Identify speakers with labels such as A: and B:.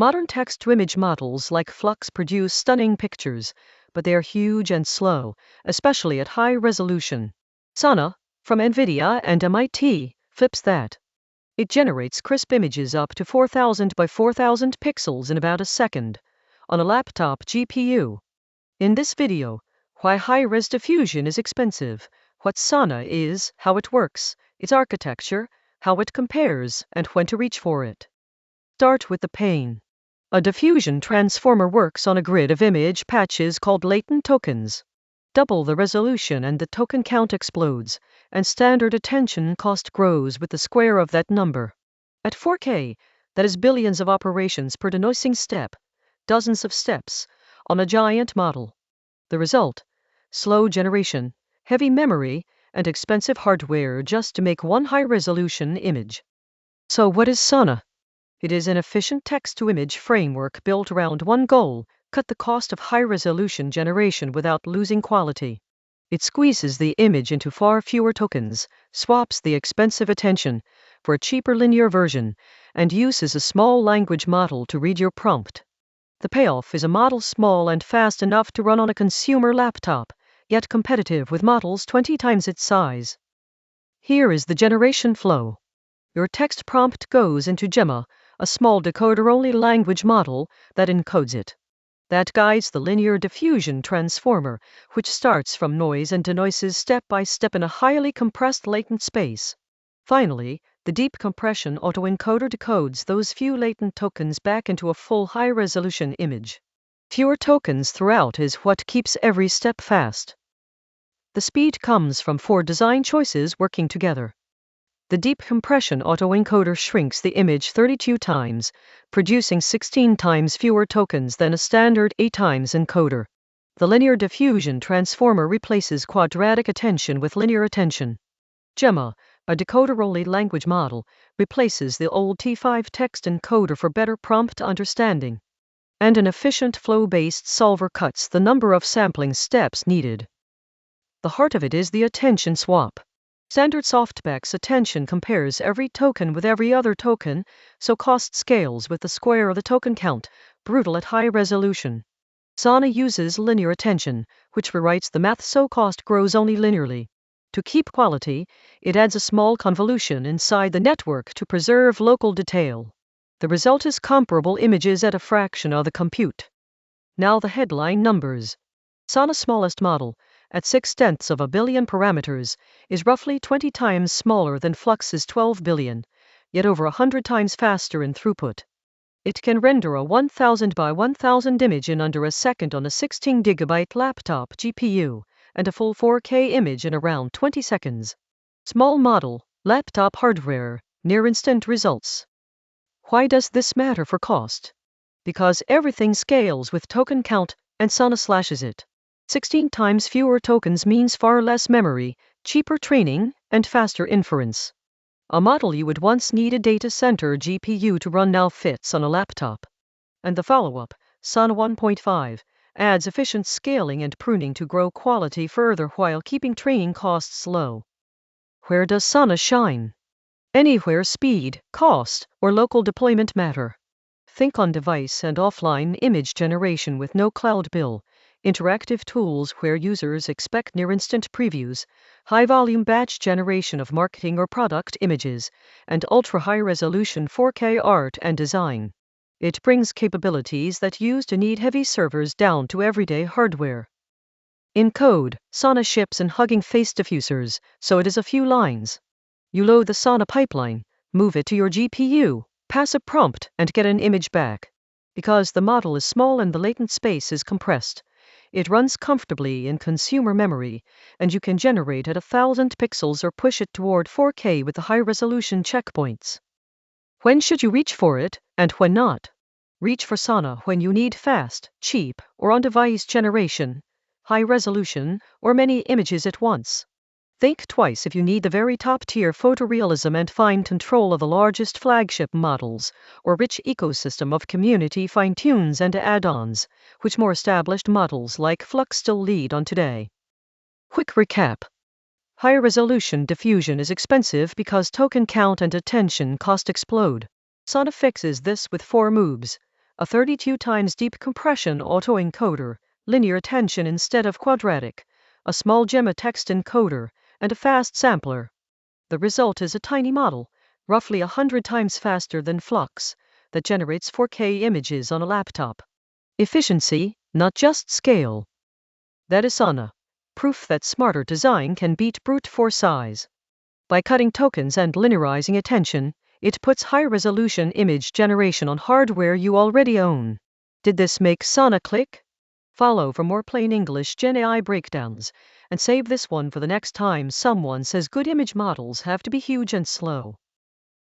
A: Modern text-to-image models like Flux produce stunning pictures, but they are huge and slow, especially at high resolution. Sana, from NVIDIA and MIT, flips that. It generates crisp images up to 4,000 by 4,000 pixels in about a second, on a laptop GPU. In this video, why high-res diffusion is expensive, what Sana is, how it works, its architecture, how it compares, and when to reach for it. Start with the pain. A diffusion transformer works on a grid of image patches called latent tokens. Double the resolution and the token count explodes, and standard attention cost grows with the square of that number. At 4K, that is billions of operations per denoising step, dozens of steps, on a giant model. The result? Slow generation, heavy memory, and expensive hardware just to make one high-resolution image. So what is Sana? It is an efficient text-to-image framework built around one goal: cut the cost of high-resolution generation without losing quality. It squeezes the image into far fewer tokens, swaps the expensive attention for a cheaper linear version, and uses a small language model to read your prompt. The payoff is a model small and fast enough to run on a consumer laptop, yet competitive with models 20 times its size. Here is the generation flow. Your text prompt goes into genai, a small decoder-only language model that encodes it. That guides the linear diffusion transformer, which starts from noise and denoises step by step in a highly compressed latent space. Finally, the deep compression autoencoder decodes those few latent tokens back into a full high-resolution image. Fewer tokens throughout is what keeps every step fast. The speed comes from 4 design choices working together. The deep compression autoencoder shrinks the image 32 times, producing 16 times fewer tokens than a standard 8 times encoder. The linear diffusion transformer replaces quadratic attention with linear attention. genai, a decoder-only language model, replaces the old T5 text encoder for better prompt understanding. And an efficient flow-based solver cuts the number of sampling steps needed. The heart of it is the attention swap. Standard softmax attention compares every token with every other token, so cost scales with the square of the token count, brutal at high resolution. Sana uses linear attention, which rewrites the math so cost grows only linearly. To keep quality, it adds a small convolution inside the network to preserve local detail. The result is comparable images at a fraction of the compute. Now the headline numbers. Sana's smallest model, at 0.6 of a billion parameters, is roughly 20 times smaller than Flux's 12 billion, yet over 100 times faster in throughput. It can render a 1000 by 1000 image in under a second on a 16 GB laptop GPU, and a full 4K image in around 20 seconds. Small model, laptop hardware, near-instant results. Why does this matter for cost? Because everything scales with token count, and Sana slashes it. 16 times fewer tokens means far less memory, cheaper training, and faster inference. A model you would once need a data center GPU to run now fits on a laptop. And the follow-up, Sana 1.5, adds efficient scaling and pruning to grow quality further while keeping training costs low. Where does Sana shine? Anywhere speed, cost, or local deployment matter. Think on-device and offline image generation with no cloud bill, interactive tools where users expect near-instant previews, high-volume batch generation of marketing or product images, and ultra-high-resolution 4K art and design. It brings capabilities that used to need heavy servers down to everyday hardware. In code, Sana ships in Hugging Face diffusers, so it is a few lines. You load the Sana pipeline, move it to your GPU, pass a prompt, and get an image back. Because the model is small and the latent space is compressed, it runs comfortably in consumer memory, and you can generate at 1,000 pixels or push it toward 4K with the high-resolution checkpoints. When should you reach for it, and when not? Reach for Sana when you need fast, cheap, or on-device generation, high resolution, or many images at once. Think twice if you need the very top-tier photorealism and fine control of the largest flagship models, or rich ecosystem of community fine-tunes and add-ons, which more established models like Flux still lead on today. Quick recap. High-resolution diffusion is expensive because token count and attention cost explode. Sana fixes this with 4 moves: a 32 times deep compression autoencoder, linear attention instead of quadratic, a small genai text encoder, and a fast sampler. The result is a tiny model, roughly 100 times faster than Flux, that generates 4K images on a laptop. Efficiency, not just scale. That is Sana. Proof that smarter design can beat brute force size. By cutting tokens and linearizing attention, it puts high-resolution image generation on hardware you already own. Did this make Sana click? Follow for more plain English genai breakdowns, and save this one for the next time someone says good image models have to be huge and slow.